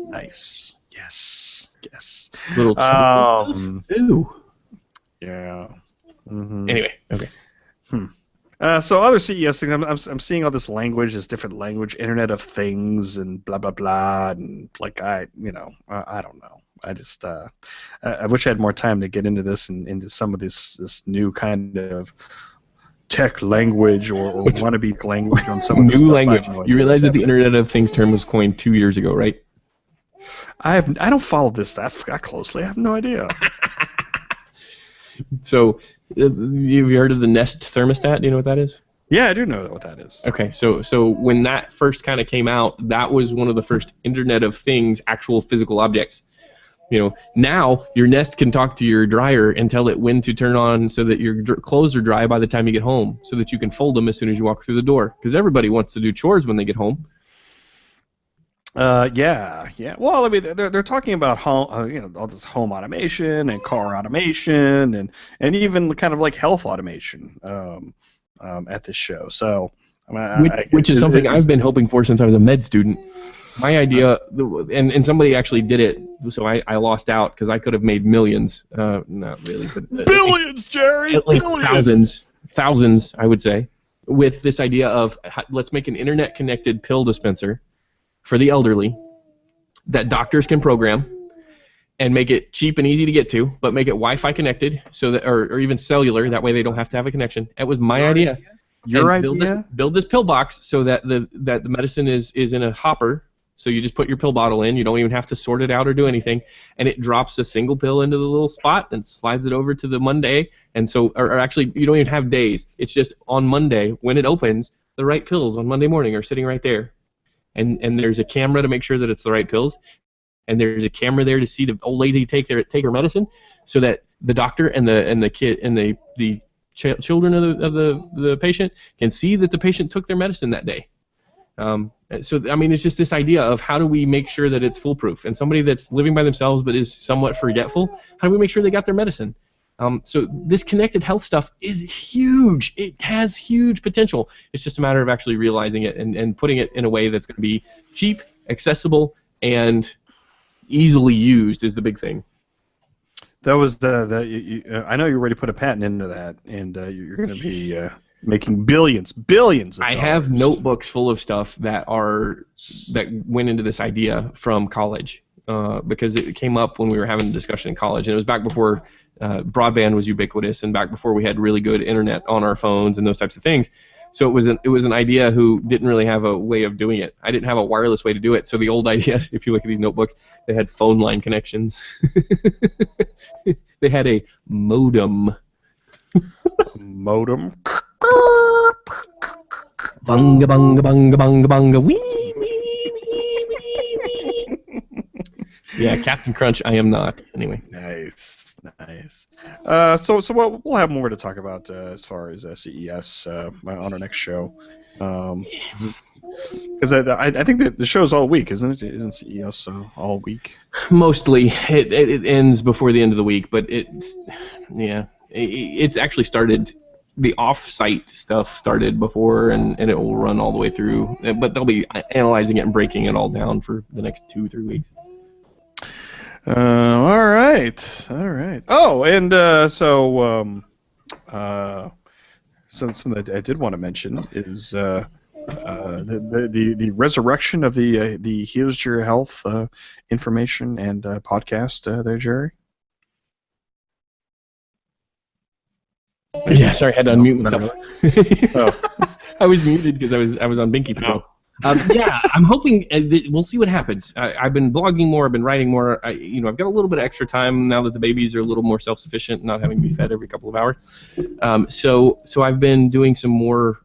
nice. Yes. Little ew. Yeah. Mm-hmm. Anyway, okay. So other CES things, I'm seeing all this language, this different language, Internet of Things, and blah blah blah, and like I don't know. I just I wish I had more time to get into this and into some of this new kind of tech language or wannabe language on some of this new stuff. language. You realize that the Internet of Things term was coined 2 years ago, right? I don't follow this that closely. I have no idea. So, you've heard of the Nest thermostat? Do you know what that is? Yeah, I do know what that is. Okay, so when that first kind of came out, that was one of the first Internet of Things, actual physical objects. Now your Nest can talk to your dryer and tell it when to turn on so that your clothes are dry by the time you get home, so that you can fold them as soon as you walk through the door. Because everybody wants to do chores when they get home. Yeah. Well, I mean, they're talking about home, all this home automation and car automation and even kind of like health automation at this show. So, which is something I've been hoping for since I was a med student. My idea, and somebody actually did it, so I lost out because I could have made millions. Not really, but billions, Jerry. At least billions. thousands, I would say, with this idea of let's make an internet-connected pill dispenser for the elderly that doctors can program and make it cheap and easy to get to, but make it Wi-Fi connected so that, or even cellular, that way they don't have to have a connection. That was my idea. Your idea? Build this pill box so that the medicine is in a hopper, so you just put your pill bottle in, you don't even have to sort it out or do anything, and it drops a single pill into the little spot and slides it over to the Monday, and so, or actually, you don't even have days. It's just on Monday, when it opens, the right pills on Monday morning are sitting right there. And there's a camera to make sure that it's the right pills, and there's a camera there to see the old lady take her medicine, so that the doctor and the kid and the children of the patient can see that the patient took their medicine that day. So I mean, it's just this idea of how do we make sure that it's foolproof, and somebody that's living by themselves but is somewhat forgetful, how do we make sure they got their medicine? So this connected health stuff is huge. It has huge potential. It's just a matter of actually realizing it and putting it in a way that's going to be cheap, accessible, and easily used is the big thing. That was I know you're ready to put a patent into that, and you're going to be making billions of dollars. I have notebooks full of stuff that went into this idea from college because it came up when we were having a discussion in college, and it was back before broadband was ubiquitous and back before we had really good internet on our phones and those types of things. So it was an idea who didn't really have a way of doing it. I didn't have a wireless way to do it. So the old ideas, if you look at these notebooks, they had phone line connections. They had a modem. Modem. Bunga bunga bunga bunga bunga wee wee wee wee wee. Yeah, Captain Crunch, I am not. Anyway. Nice. So we'll have more to talk about as far as CES on our next show. Because I think that the show's all week, isn't it? Isn't CES all week? Mostly. It ends before the end of the week, but it's actually started. The off-site stuff started before, and it will run all the way through. But they'll be analyzing it and breaking it all down for the next 2-3 weeks. All right. Oh, and something that I did want to mention is the resurrection of the Here's Your Health information and podcast there, Jerry. Yeah, sorry, I had to unmute myself. Oh. I was muted because I was on Binky Patrol. Yeah, I'm hoping we'll see what happens. I've been blogging more. I've been writing more. I've got a little bit of extra time now that the babies are a little more self-sufficient, not having to be fed every couple of hours. So I've been doing some more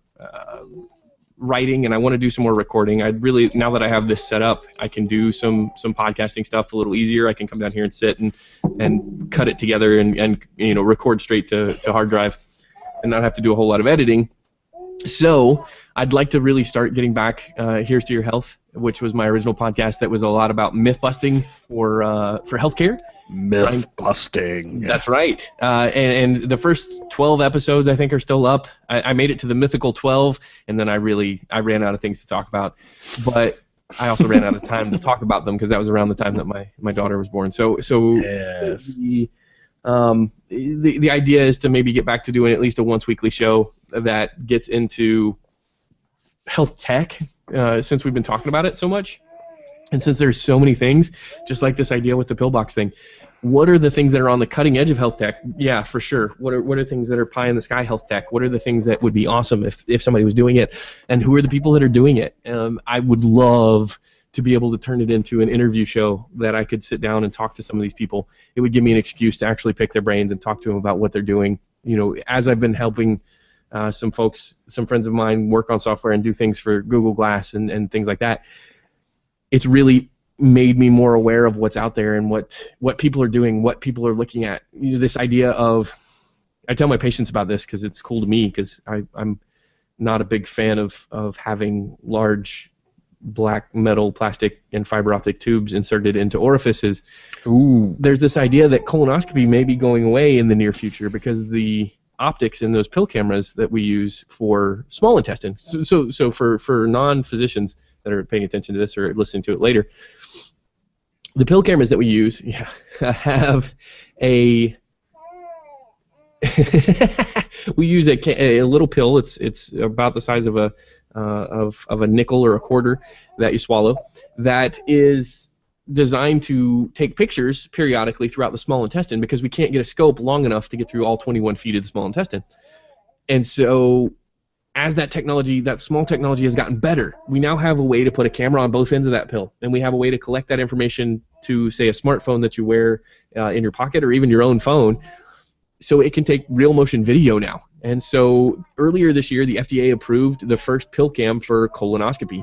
writing and I want to do some more recording. I'd really, now that I have this set up, I can do some podcasting stuff a little easier. I can come down here and sit and cut it together and record straight to hard drive and not have to do a whole lot of editing. So I'd like to really start getting back Here's to Your Health, which was my original podcast that was a lot about myth busting for healthcare. Myth busting. That's right. And the first 12 episodes, I think, are still up. I made it to the mythical 12, and then I ran out of things to talk about. But I also ran out of time to talk about them because that was around the time that my daughter was born. So Yes. the idea is to maybe get back to doing at least a once weekly show that gets into health tech, since we've been talking about it so much. And since there's so many things, just like this idea with the pillbox thing, what are the things that are on the cutting edge of health tech? Yeah, for sure. What are things that are pie in the sky health tech? What are the things that would be awesome if somebody was doing it? And who are the people that are doing it? I would love to be able to turn it into an interview show that I could sit down and talk to some of these people. It would give me an excuse to actually pick their brains and talk to them about what they're doing. As I've been helping some friends of mine work on software and do things for Google Glass and things like that, it's really made me more aware of what's out there and what people are doing, what people are looking at. This idea of, I tell my patients about this because it's cool to me because I'm not a big fan of having large black metal, plastic, and fiber optic tubes inserted into orifices. Ooh. There's this idea that colonoscopy may be going away in the near future because the optics in those pill cameras that we use for small intestine. So for non-physicians that are paying attention to this or listening to it later, the pill cameras that we use have a we use a little pill. It's about the size of a nickel or a quarter that you swallow. That is designed to take pictures periodically throughout the small intestine because we can't get a scope long enough to get through all 21 feet of the small intestine. And so as that small technology has gotten better, we now have a way to put a camera on both ends of that pill, and we have a way to collect that information to, say, a smartphone that you wear in your pocket or even your own phone, so it can take real motion video now. And so earlier this year, the FDA approved the first pill cam for colonoscopy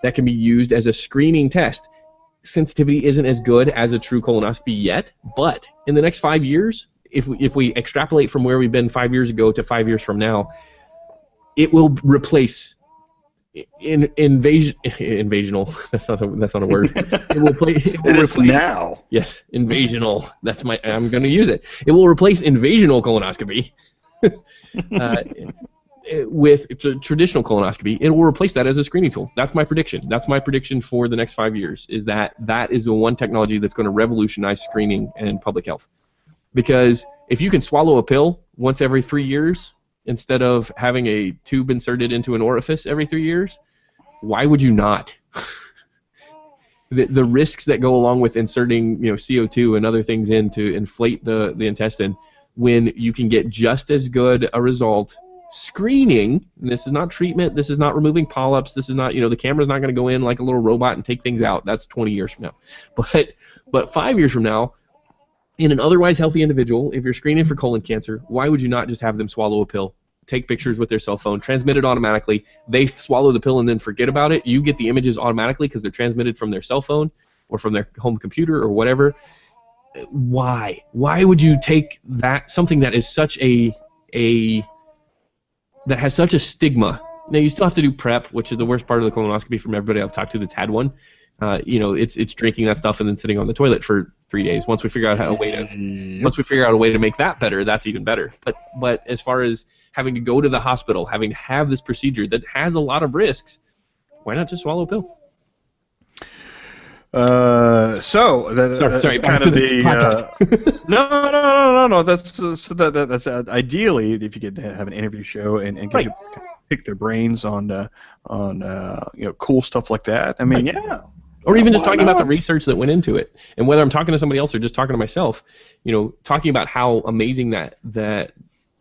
that can be used as a screening test. Sensitivity isn't as good as a true colonoscopy yet, but in the next 5 years, if we extrapolate from where we've been 5 years ago to 5 years from now, it will replace invasional. That's not a word. It will replace now. Yes, invasional. I'm going to use it. It will replace invasional colonoscopy with traditional colonoscopy. It will replace that as a screening tool. That's my prediction. That's my prediction for the next 5 years. Is that is the one technology that's going to revolutionize screening and public health. Because if you can swallow a pill once every 3 years, instead of having a tube inserted into an orifice every 3 years, why would you not? The risks that go along with inserting CO2 and other things in to inflate the intestine, when you can get just as good a result screening, and this is not treatment, this is not removing polyps, this is not, the camera's not going to go in like a little robot and take things out. That's 20 years from now. But 5 years from now, in an otherwise healthy individual, if you're screening for colon cancer, why would you not just have them swallow a pill, take pictures with their cell phone, transmit it automatically? They swallow the pill and then forget about it. You get the images automatically because they're transmitted from their cell phone or from their home computer or whatever. Why? Why would you take something that is such that has such a stigma? Now, you still have to do prep, which is the worst part of the colonoscopy from everybody I've talked to that's had one. It's drinking that stuff and then sitting on the toilet for 3 days. Once we figure out a way to make that better, that's even better. But as far as having to go to the hospital, having to have this procedure that has a lot of risks, why not just swallow a pill? Sorry, kind of the no. That's ideally if you could have an interview show and get pick their brains on cool stuff like that. I mean, yeah. Or even just talking about the research that went into it, and whether I'm talking to somebody else or just talking to myself, talking about how amazing that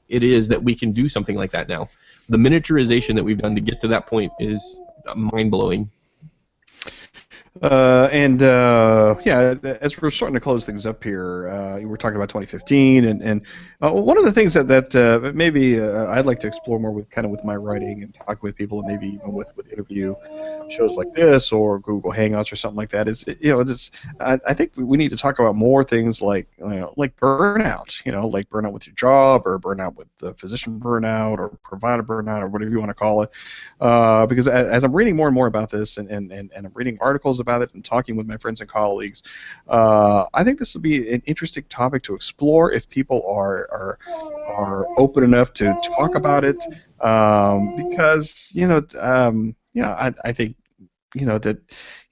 it is that we can do something like that now. The miniaturization that we've done to get to that point is mind blowing. Yeah, as we're starting to close things up here, we're talking about 2015, and one of the things that maybe I'd like to explore more with my writing and talking with people, and maybe even with interview shows like this or Google Hangouts or something like that is I think we need to talk about more things like like burnout, like burnout with your job or burnout with the physician burnout or provider burnout or whatever you want to call it, because as I'm reading more and more about this and I'm reading articles about it and talking with my friends and colleagues, I think this would be an interesting topic to explore if people are open enough to talk about it, because I think that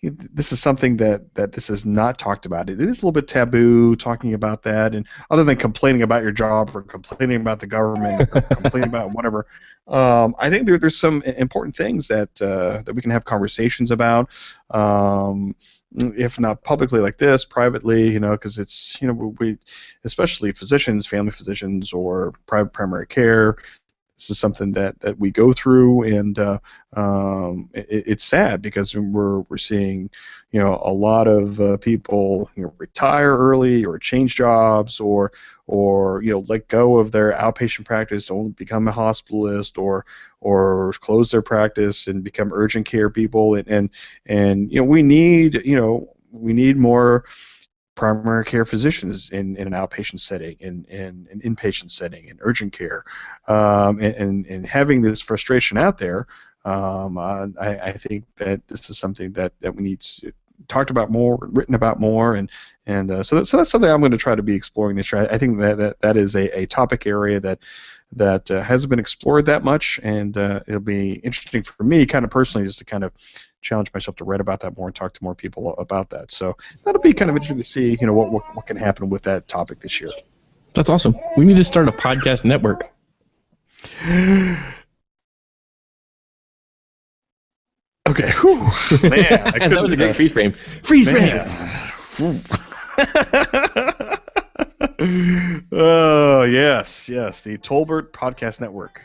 this is something that this is not talked about. It is a little bit taboo talking about that, and other than complaining about your job or complaining about the government or complaining about whatever, I think there's some important things that we can have conversations about. If not publicly like this, privately, because it's we, especially physicians, family physicians, or private primary care. This is something that we go through, and it's sad because we're seeing a lot of people retire early or change jobs or let go of their outpatient practice, only become a hospitalist or close their practice and become urgent care people, and we need more primary care physicians in an outpatient setting, in an inpatient setting, in urgent care, and having this frustration out there. I think that this is something that we need to talked about more, written about more, and so that's something I'm going to try to be exploring this year. I think that is a topic area that hasn't been explored that much, and it'll be interesting for me, kind of personally, just to kind of challenge myself to write about that more and talk to more people about that. So that'll be kind of interesting to see, what can happen with that topic this year. That's awesome. We need to start a podcast network. Okay, whew. Man, that was a great freeze frame. Freeze frame. Oh yes, the Tolbert Podcast Network.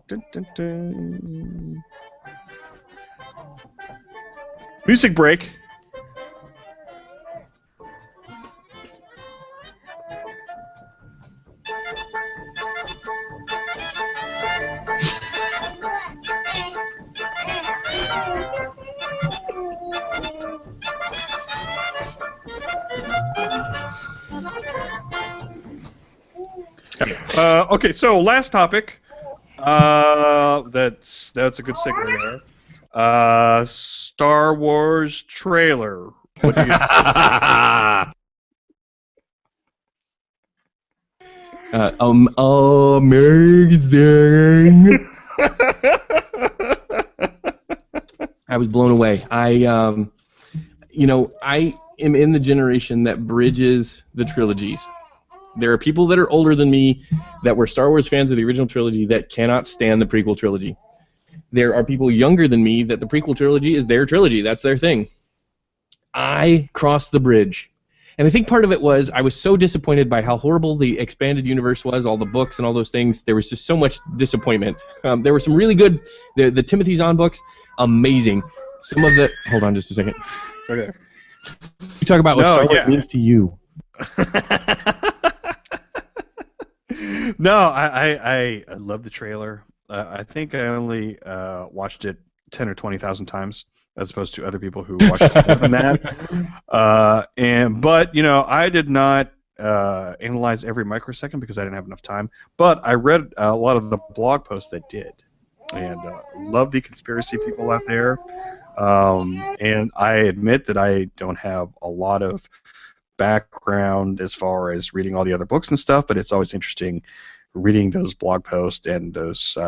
Dun, dun, dun. Music break. Okay, so last topic. That's a good segue there. Star Wars trailer. What do you amazing. I was blown away. I am in the generation that bridges the trilogies. There are people that are older than me that were Star Wars fans of the original trilogy that cannot stand the prequel trilogy. There are people younger than me that the prequel trilogy is their trilogy. That's their thing. I crossed the bridge. And I think part of it was I was so disappointed by how horrible the expanded universe was, all the books and all those things. There was just so much disappointment. There were some really good, the Timothy Zahn books, amazing. Some of the, hold on just a second. Okay. You talk about what Star Wars means to you. No, I love the trailer. I think I only watched it 10 or 20,000 times, as opposed to other people who watched it more than that. But I did not analyze every microsecond because I didn't have enough time. But I read a lot of the blog posts that did, and love the conspiracy people out there. And I admit that I don't have a lot of background as far as reading all the other books and stuff, but it's always interesting reading those blog posts and those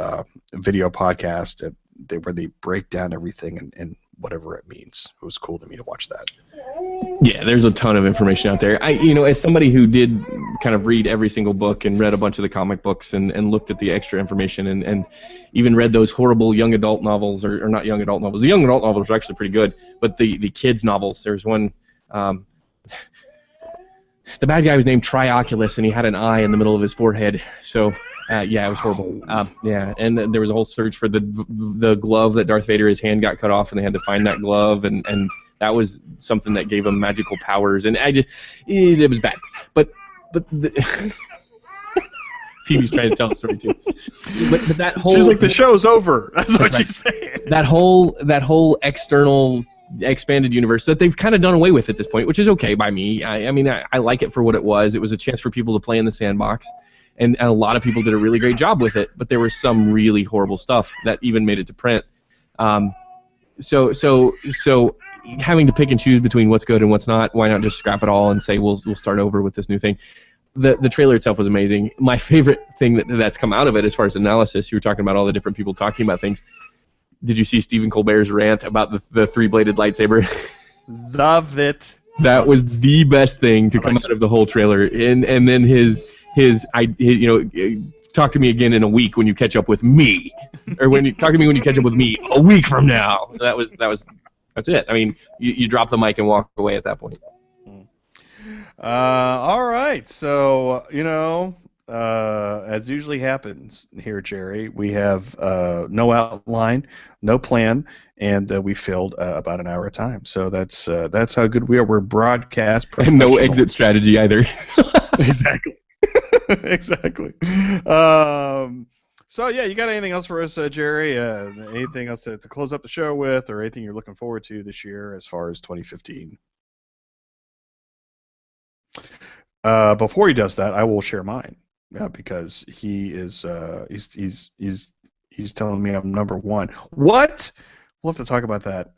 video podcasts where they break down everything and whatever it means. It was cool to me to watch that. Yeah, there's a ton of information out there. As somebody who did kind of read every single book and read a bunch of the comic books and looked at the extra information and even read those horrible young adult novels, or not young adult novels. The young adult novels are actually pretty good, but the kids' novels, there's one... the bad guy was named Trioculus, and he had an eye in the middle of his forehead. So Yeah, it was horrible. Yeah, and then there was a whole search for the glove that Darth Vader, his hand got cut off, and they had to find that glove, and that was something that gave him magical powers, and it was bad. But Phoebe's trying to tell a story too. But that whole She's like, the show's over. That's what she's saying. That whole external expanded universe that they've kind of done away with at this point, which is okay by me. I mean, I like it for what it was. It was a chance for people to play in the sandbox, and a lot of people did a really great job with it. But there was some really horrible stuff that even made it to print. So having to pick and choose between what's good and what's not, why not just scrap it all and say we'll start over with this new thing? The trailer itself was amazing. My favorite thing that's come out of it, as far as analysis, you were talking about all the different people talking about things. Did you see Stephen Colbert's rant about the three-bladed lightsaber? Love it. That was the best thing to come out of the whole trailer. And then his talk to me again in a week when you catch up with me, or when you talk to me when you catch up with me a week from now. That's it. I mean, you drop the mic and walk away at that point. All right. So, as usually happens here, Jerry, we have no outline, no plan, and we filled about an hour of time. So that's how good we are. We're broadcast and no exit strategy either. Exactly. Exactly. So yeah, you got anything else for us, Jerry? Anything else to close up the show with, or anything you're looking forward to this year as far as 2015? Before he does that, I will share mine because he is he's telling me I'm number one. What? We'll have to talk about that.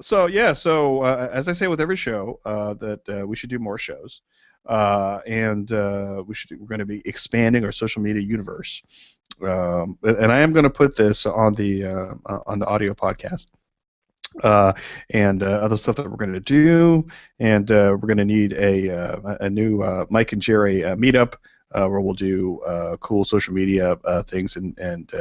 So as I say with every show, that we should do more shows, and we're going to be expanding our social media universe, and I am going to put this on the audio podcast. And other stuff that we're going to do, and we're going to need a new Mike and Jerry meetup where we'll do cool social media things, and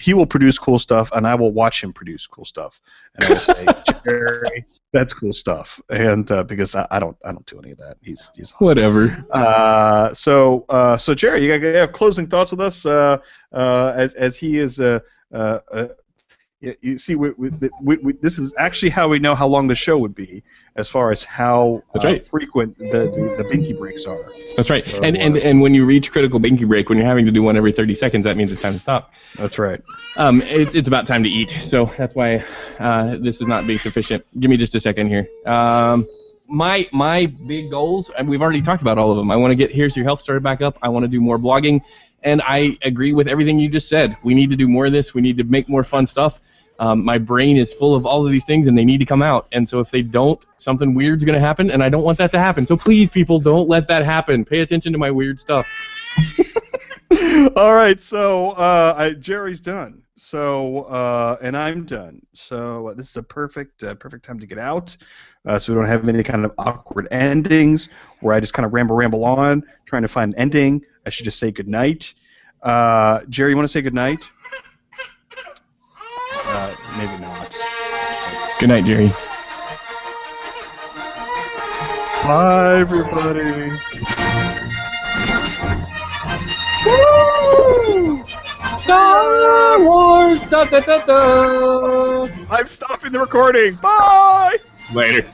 he will produce cool stuff, and I will watch him produce cool stuff, and I will say, Jerry, that's cool stuff, and because I don't do any of that. He's awesome. Whatever. So Jerry, you have closing thoughts with us as he is. You see, this is actually how we know how long the show would be, as far as how frequent the binky breaks are. That's right. So, and when you reach critical binky break, when you're having to do one every 30 seconds, that means it's time to stop. That's right. It's about time to eat, so that's why this is not being sufficient. Give me just a second here. My big goals, and we've already talked about all of them. I want to get Here's Your Health started back up. I want to do more blogging. And I agree with everything you just said. We need to do more of this. We need to make more fun stuff. My brain is full of all of these things, and they need to come out. And so if they don't, something weird's going to happen, and I don't want that to happen. So please, people, don't let that happen. Pay attention to my weird stuff. All right, so Jerry's done. So and I'm done. So this is a perfect time to get out. So we don't have any kind of awkward endings where I just kind of ramble on trying to find an ending. I should just say goodnight. Jerry, you want to say goodnight? Maybe not. Good night, Jerry. Bye, everybody. Woo! Star Wars! Da, da, da, da. I'm stopping the recording. Bye. Later.